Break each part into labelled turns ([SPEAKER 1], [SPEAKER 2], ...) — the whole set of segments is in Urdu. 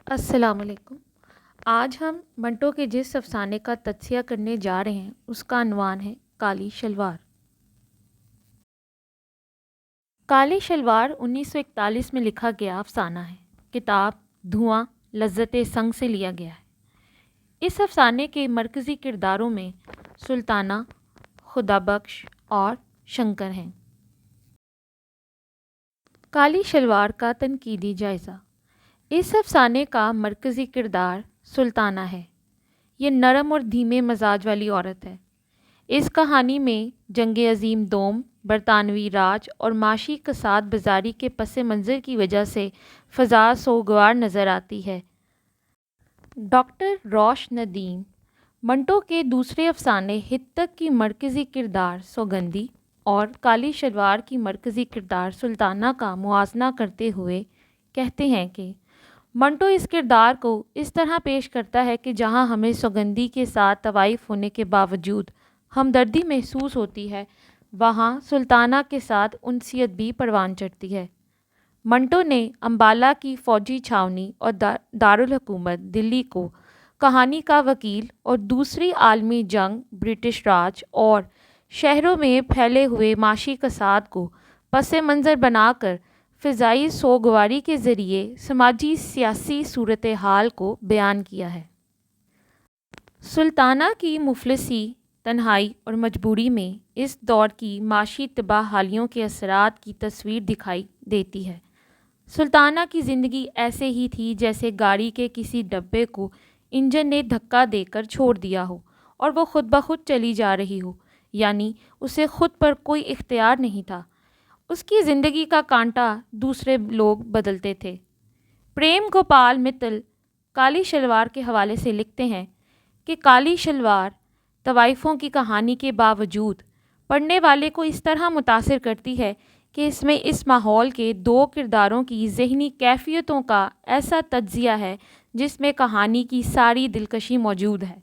[SPEAKER 1] السلام علیکم۔ آج ہم منٹو کے جس افسانے کا تجزیہ کرنے جا رہے ہیں اس کا عنوان ہے کالی شلوار۔ کالی شلوار 1941 میں لکھا گیا افسانہ ہے۔ کتاب دھواں لذت سنگ سے لیا گیا ہے۔ اس افسانے کے مرکزی کرداروں میں سلطانہ، خدا بخش اور شنکر ہیں۔ کالی شلوار کا تنقیدی جائزہ۔ اس افسانے کا مرکزی کردار سلطانہ ہے۔ یہ نرم اور دھیمے مزاج والی عورت ہے۔ اس کہانی میں جنگ عظیم دوم، برطانوی راج اور معاشی کساد بزاری کے پس منظر کی وجہ سے فضا سوگوار نظر آتی ہے۔ ڈاکٹر روش ندیم منٹو کے دوسرے افسانے ہتک کی مرکزی کردار سوگندھی اور کالی شلوار کی مرکزی کردار سلطانہ کا موازنہ کرتے ہوئے کہتے ہیں کہ منٹو اس کردار کو اس طرح پیش کرتا ہے کہ جہاں ہمیں سوگندھی کے ساتھ طوائف ہونے کے باوجود ہمدردی محسوس ہوتی ہے، وہاں سلطانہ کے ساتھ انسیت بھی پروان چڑھتی ہے۔ منٹو نے امبالہ کی فوجی چھاونی اور دارالحکومت دلی کو کہانی کا وکیل اور دوسری عالمی جنگ، برٹش راج اور شہروں میں پھیلے ہوئے معاشی کساد کو پس منظر بنا کر فضائی سوگواری کے ذریعے سماجی سیاسی صورتحال کو بیان کیا ہے۔ سلطانہ کی مفلسی، تنہائی اور مجبوری میں اس دور کی معاشی تباہ حالیوں کے اثرات کی تصویر دکھائی دیتی ہے۔ سلطانہ کی زندگی ایسے ہی تھی جیسے گاڑی کے کسی ڈبے کو انجن نے دھکا دے کر چھوڑ دیا ہو اور وہ خود بخود چلی جا رہی ہو، یعنی اسے خود پر کوئی اختیار نہیں تھا۔ اس کی زندگی کا کانٹا دوسرے لوگ بدلتے تھے۔ پریم گوپال متل کالی شلوار کے حوالے سے لکھتے ہیں کہ کالی شلوار طوائفوں کی کہانی کے باوجود پڑھنے والے کو اس طرح متاثر کرتی ہے کہ اس میں اس ماحول کے دو کرداروں کی ذہنی کیفیتوں کا ایسا تجزیہ ہے جس میں کہانی کی ساری دلکشی موجود ہے۔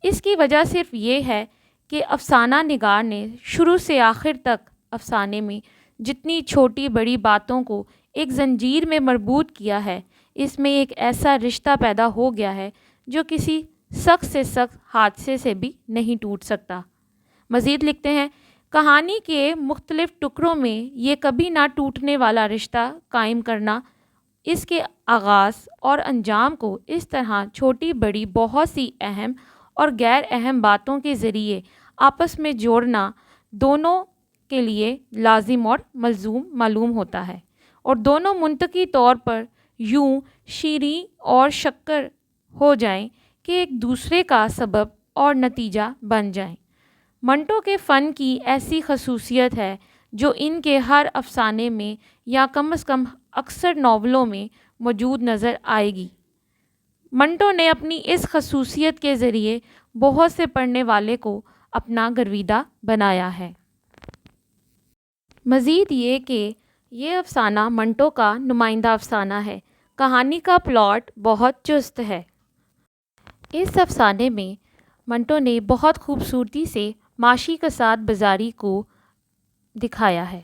[SPEAKER 1] اس کی وجہ صرف یہ ہے کہ افسانہ نگار نے شروع سے آخر تک افسانے میں جتنی چھوٹی بڑی باتوں کو ایک زنجیر میں مربوط کیا ہے، اس میں ایک ایسا رشتہ پیدا ہو گیا ہے جو کسی سخت سے سخت حادثے سے بھی نہیں ٹوٹ سکتا۔ مزید لکھتے ہیں، کہانی کے مختلف ٹکڑوں میں یہ کبھی نہ ٹوٹنے والا رشتہ قائم کرنا، اس کے آغاز اور انجام کو اس طرح چھوٹی بڑی بہت سی اہم اور غیر اہم باتوں کے ذریعے آپس میں جوڑنا دونوں کے لیے لازم اور ملزوم معلوم ہوتا ہے، اور دونوں منطقی طور پر یوں شیریں اور شکر ہو جائیں کہ ایک دوسرے کا سبب اور نتیجہ بن جائیں۔ منٹو کے فن کی ایسی خصوصیت ہے جو ان کے ہر افسانے میں یا کم از کم اکثر ناولوں میں موجود نظر آئے گی۔ منٹو نے اپنی اس خصوصیت کے ذریعے بہت سے پڑھنے والے کو اپنا گرویدہ بنایا ہے۔ مزید یہ کہ یہ افسانہ منٹو کا نمائندہ افسانہ ہے۔ کہانی کا پلاٹ بہت چست ہے۔ اس افسانے میں منٹو نے بہت خوبصورتی سے معاشی کساد بزاری کو دکھایا ہے۔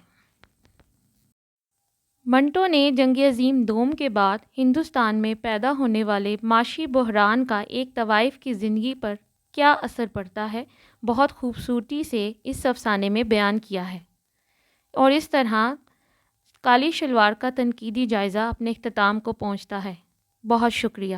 [SPEAKER 1] منٹو نے جنگ عظیم دوم کے بعد ہندوستان میں پیدا ہونے والے معاشی بحران کا ایک طوائف کی زندگی پر کیا اثر پڑتا ہے، بہت خوبصورتی سے اس افسانے میں بیان کیا ہے، اور اس طرح کالی شلوار کا تنقیدی جائزہ اپنے اختتام کو پہنچتا ہے۔ بہت شکریہ۔